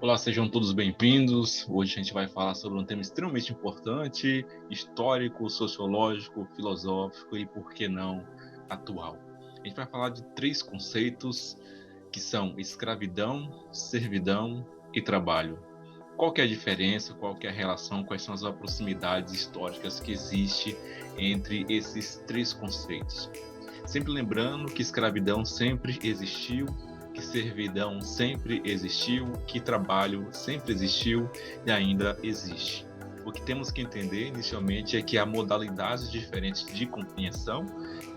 Olá, sejam todos bem-vindos. Hoje a gente vai falar sobre um tema extremamente importante, histórico, sociológico, filosófico e, por que não, atual. A gente vai falar de três conceitos que são escravidão, servidão e trabalho. Qual que é a diferença, qual que é a relação, quais são as proximidades históricas que existem entre esses três conceitos? Sempre lembrando que escravidão sempre existiu, que servidão sempre existiu, que trabalho sempre existiu e ainda existe. O que temos que entender inicialmente é que há modalidades diferentes de compreensão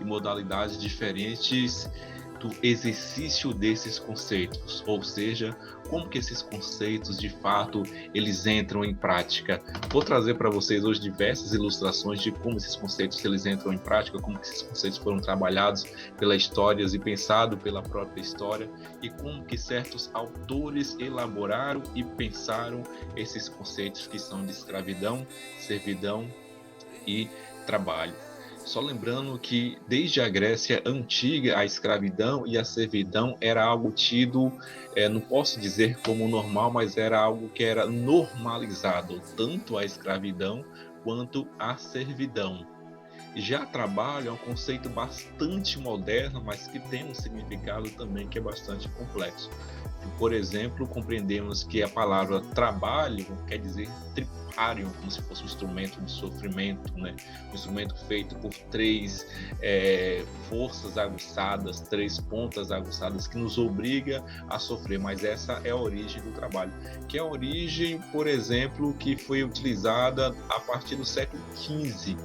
e modalidades diferentes do exercício desses conceitos, ou seja, como que esses conceitos de fato eles entram em prática. Vou trazer para vocês hoje diversas ilustrações de como esses conceitos eles entram em prática, como que esses conceitos foram trabalhados pelas histórias e pensados pela própria história e como que certos autores elaboraram e pensaram esses conceitos que são de escravidão, servidão e trabalho. Só lembrando que desde a Grécia antiga a escravidão e a servidão era algo tido, não posso dizer como normal, mas era algo que era normalizado, tanto a escravidão quanto a servidão. Já trabalho é um conceito bastante moderno, mas que tem um significado também que é bastante complexo. Por exemplo, compreendemos que a palavra trabalho quer dizer tripário, como se fosse um instrumento de sofrimento, né? Um instrumento feito por três forças aguçadas, três pontas aguçadas que nos obriga a sofrer, mas essa é a origem do trabalho, que é a origem, por exemplo, que foi utilizada a partir do século XV,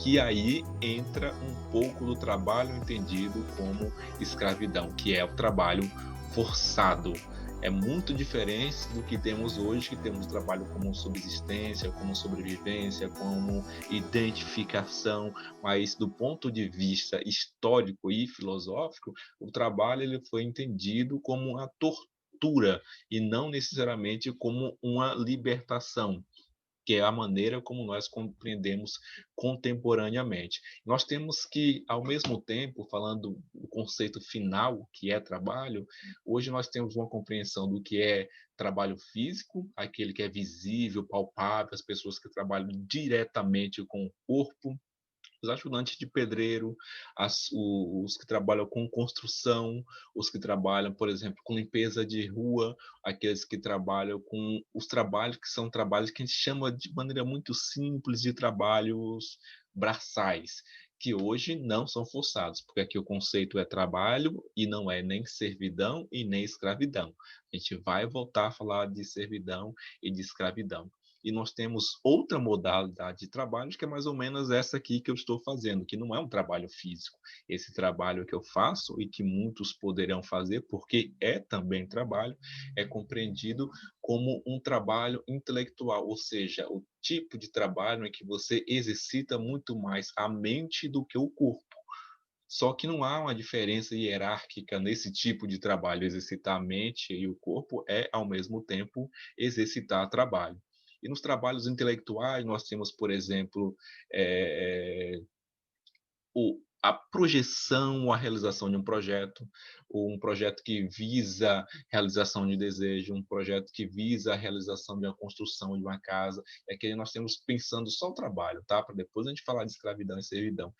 que aí entra um pouco do trabalho entendido como escravidão, que é o trabalho forçado. É muito diferente do que temos hoje, que temos o trabalho como subsistência, como sobrevivência, como identificação, mas do ponto de vista histórico e filosófico, o trabalho ele foi entendido como uma tortura e não necessariamente como uma libertação, que é a maneira como nós compreendemos contemporaneamente. Nós temos que, ao mesmo tempo, falando do conceito final, que é trabalho, hoje nós temos uma compreensão do que é trabalho físico, aquele que é visível, palpável, as pessoas que trabalham diretamente com o corpo, os ajudantes de pedreiro, os que trabalham com construção, os que trabalham, por exemplo, com limpeza de rua, aqueles que trabalham com os trabalhos que são trabalhos que a gente chama de maneira muito simples de trabalhos braçais, que hoje não são forçados, porque aqui o conceito é trabalho e não é nem servidão e nem escravidão. A gente vai voltar a falar de servidão e de escravidão. E nós temos outra modalidade de trabalho, que é mais ou menos essa aqui que eu estou fazendo, que não é um trabalho físico. Esse trabalho que eu faço e que muitos poderão fazer, porque é também trabalho, é compreendido como um trabalho intelectual, ou seja, o tipo de trabalho em que você exercita muito mais a mente do que o corpo. Só que não há uma diferença hierárquica nesse tipo de trabalho. Exercitar a mente e o corpo é, ao mesmo tempo, exercitar trabalho. E nos trabalhos intelectuais, nós temos, por exemplo, é, a projeção, a realização de um projeto que visa a realização de desejo, um projeto que visa a realização de uma construção de uma casa. É que nós temos pensando só o trabalho, tá? Para depois a gente falar de escravidão e servidão.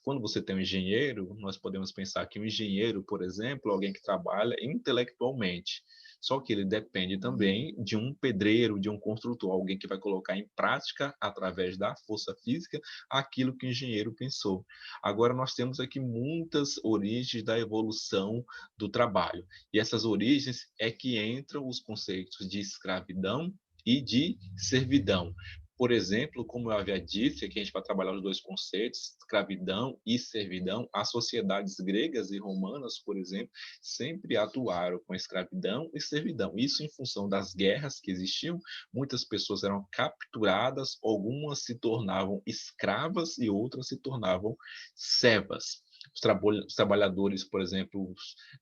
Quando você tem um engenheiro, nós podemos pensar que um engenheiro, por exemplo, é alguém que trabalha intelectualmente. Só que ele depende também de um pedreiro, de um construtor, alguém que vai colocar em prática, através da força física, aquilo que o engenheiro pensou. Agora, nós temos aqui muitas origens da evolução do trabalho. E essas origens é que entram os conceitos de escravidão e de servidão. Por exemplo, como eu havia dito, aqui a gente vai trabalhar os dois conceitos, escravidão e servidão. As sociedades gregas e romanas, por exemplo, sempre atuaram com escravidão e servidão. Isso em função das guerras que existiam, muitas pessoas eram capturadas, algumas se tornavam escravas e outras se tornavam servas. Os trabalhadores, por exemplo,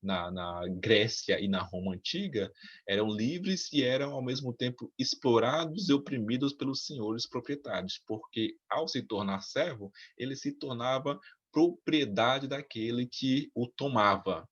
na Grécia e na Roma antiga, eram livres e eram, ao mesmo tempo, explorados e oprimidos pelos senhores proprietários, porque, ao se tornar servo, ele se tornava propriedade daquele que o tomava.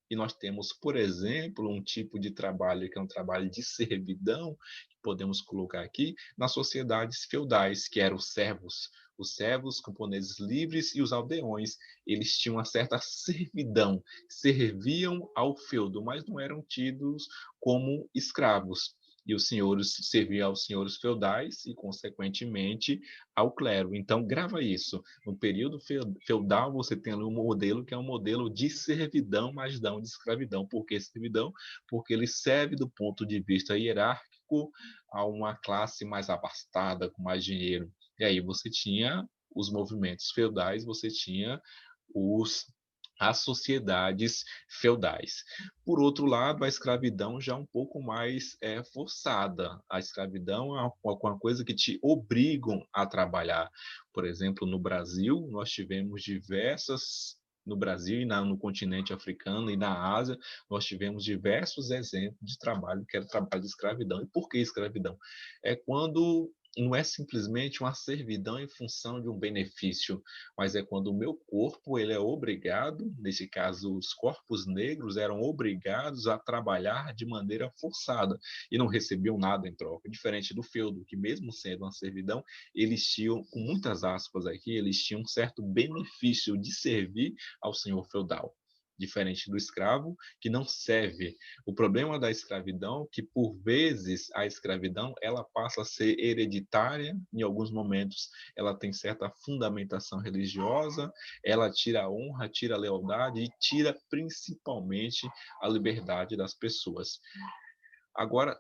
E nós temos, por exemplo, um tipo de trabalho que é um trabalho de servidão, que podemos colocar aqui, nas sociedades feudais, que eram os servos, camponeses livres e os aldeões. Eles tinham uma certa servidão, serviam ao feudo, mas não eram tidos como escravos. E os senhores serviam aos senhores feudais e, consequentemente, ao clero. Então, grava isso. No período feudal, você tem ali um modelo que é um modelo de servidão, mas não de escravidão. Por que servidão? Porque ele serve do ponto de vista hierárquico a uma classe mais abastada, com mais dinheiro. E aí você tinha os movimentos feudais, você tinha os as sociedades feudais. Por outro lado, a escravidão já é um pouco mais forçada. A escravidão é uma coisa que te obrigam a trabalhar. Por exemplo, no Brasil, nós tivemos no Brasil e no continente africano e na Ásia, nós tivemos diversos exemplos de trabalho que era trabalho de escravidão. E por que escravidão? É quando não é simplesmente uma servidão em função de um benefício, mas é quando o meu corpo ele é obrigado, nesse caso os corpos negros eram obrigados a trabalhar de maneira forçada e não recebiam nada em troca, diferente do feudo, que mesmo sendo uma servidão, eles tinham, com muitas aspas aqui, eles tinham um certo benefício de servir ao senhor feudal. Diferente do escravo, que não serve. O problema da escravidão é que, por vezes, a escravidão ela passa a ser hereditária em alguns momentos ela tem certa fundamentação religiosa, ela tira a honra, tira a lealdade e tira principalmente a liberdade das pessoas. Agora,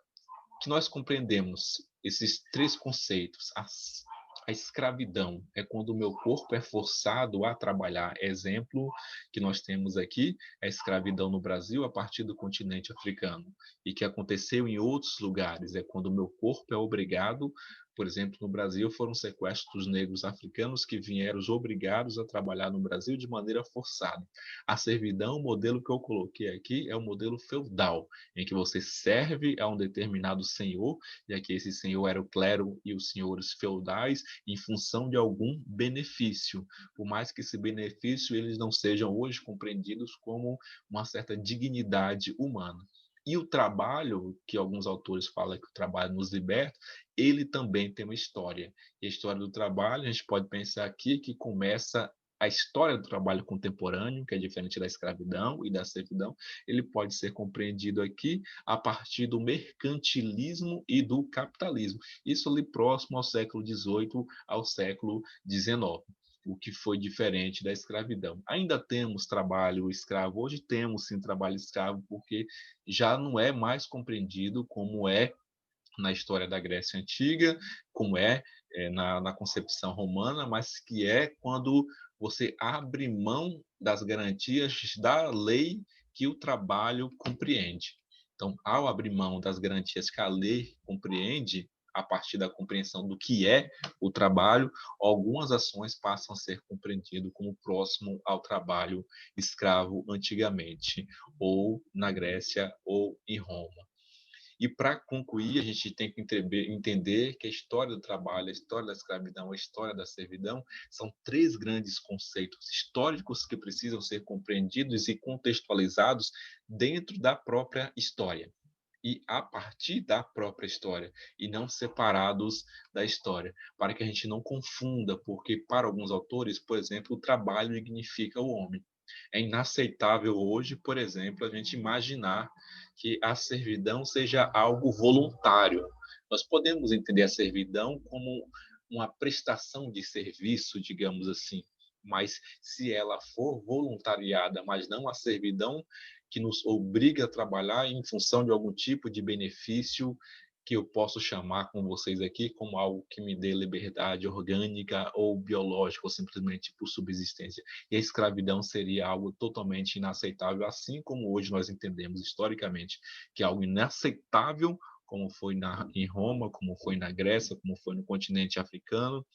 que nós compreendemos esses três conceitos, a escravidão é quando o meu corpo é forçado a trabalhar. Exemplo que nós temos aqui, a escravidão no Brasil a partir do continente africano. E que aconteceu em outros lugares, é quando o meu corpo é obrigado, por exemplo, no Brasil foram sequestros dos negros africanos que vieram obrigados a trabalhar no Brasil de maneira forçada. A servidão, o modelo que eu coloquei aqui, é o modelo feudal, em que você serve a um determinado senhor, e aqui esse senhor era o clero e os senhores feudais, em função de algum benefício, por mais que esse benefício eles não sejam hoje compreendidos como uma certa dignidade humana. E o trabalho, que alguns autores falam que o trabalho nos liberta, ele também tem uma história. E a história do trabalho, a gente pode pensar aqui que começa a história do trabalho contemporâneo, que é diferente da escravidão e da servidão, ele pode ser compreendido aqui a partir do mercantilismo e do capitalismo. Isso ali próximo ao século XVIII ao século XIX, o que foi diferente da escravidão. Ainda temos trabalho escravo, hoje temos sim trabalho escravo, porque já não é mais compreendido como é na história da Grécia Antiga, como na concepção romana, mas que é quando você abre mão das garantias da lei que o trabalho compreende. Então, ao abrir mão das garantias que a lei compreende, a partir da compreensão do que é o trabalho, algumas ações passam a ser compreendidas como próximo ao trabalho escravo antigamente, ou na Grécia ou em Roma. E para concluir, a gente tem que entender que a história do trabalho, a história da escravidão, a história da servidão são três grandes conceitos históricos que precisam ser compreendidos e contextualizados dentro da própria história e a partir da própria história e não separados da história, para que a gente não confunda, porque para alguns autores, por exemplo, o trabalho significa o homem. É inaceitável hoje, por exemplo, a gente imaginar que a servidão seja algo voluntário. Nós podemos entender a servidão como uma prestação de serviço, digamos assim, mas se ela for voluntariada, mas não a servidão que nos obriga a trabalhar em função de algum tipo de benefício que eu posso chamar com vocês aqui como algo que me dê liberdade orgânica ou biológica, ou simplesmente por subsistência. E a escravidão seria algo totalmente inaceitável, assim como hoje nós entendemos historicamente que é algo inaceitável, como foi em Roma, como foi na Grécia, como foi no continente africano.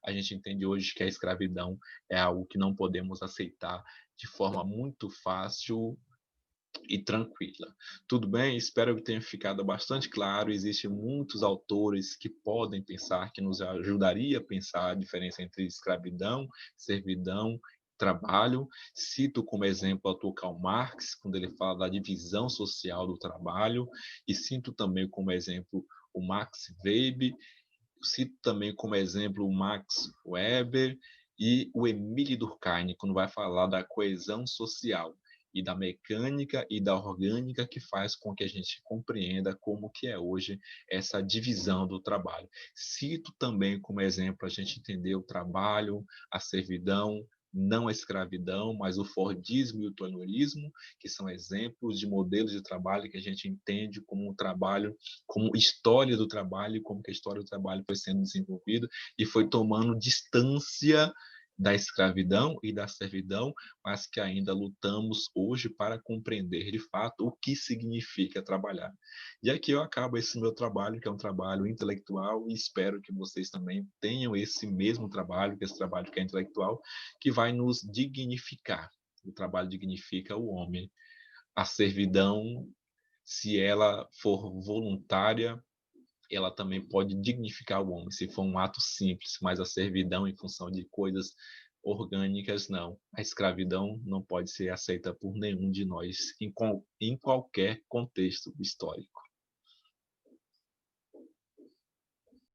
A gente entende hoje que a escravidão é algo que não podemos aceitar de forma muito fácil e tranquila. Tudo bem? Espero que tenha ficado bastante claro. Existem muitos autores que podem pensar, que nos ajudaria a pensar a diferença entre escravidão, servidão trabalho. Cito como exemplo o autor Karl Marx, quando ele fala da divisão social do trabalho, e cito também como exemplo o Max Weber, cito também como exemplo o Max Weber e o Emile Durkheim, quando vai falar da coesão social e da mecânica e da orgânica que faz com que a gente compreenda como que é hoje essa divisão do trabalho. Cito também como exemplo a gente entender o trabalho, a servidão, não a escravidão, mas o Fordismo e o Taylorismo, que são exemplos de modelos de trabalho que a gente entende como um trabalho, como história do trabalho, e como que a história do trabalho foi sendo desenvolvida e foi tomando distância da escravidão e da servidão, mas que ainda lutamos hoje para compreender de fato o que significa trabalhar. E aqui eu acabo esse meu trabalho, que é um trabalho intelectual, e espero que vocês também tenham esse mesmo trabalho, que esse trabalho que é intelectual, que vai nos dignificar. O trabalho dignifica o homem. A servidão, se ela for voluntária, ela também pode dignificar o homem, se for um ato simples, mas a servidão em função de coisas orgânicas, não. A escravidão não pode ser aceita por nenhum de nós, em qualquer contexto histórico.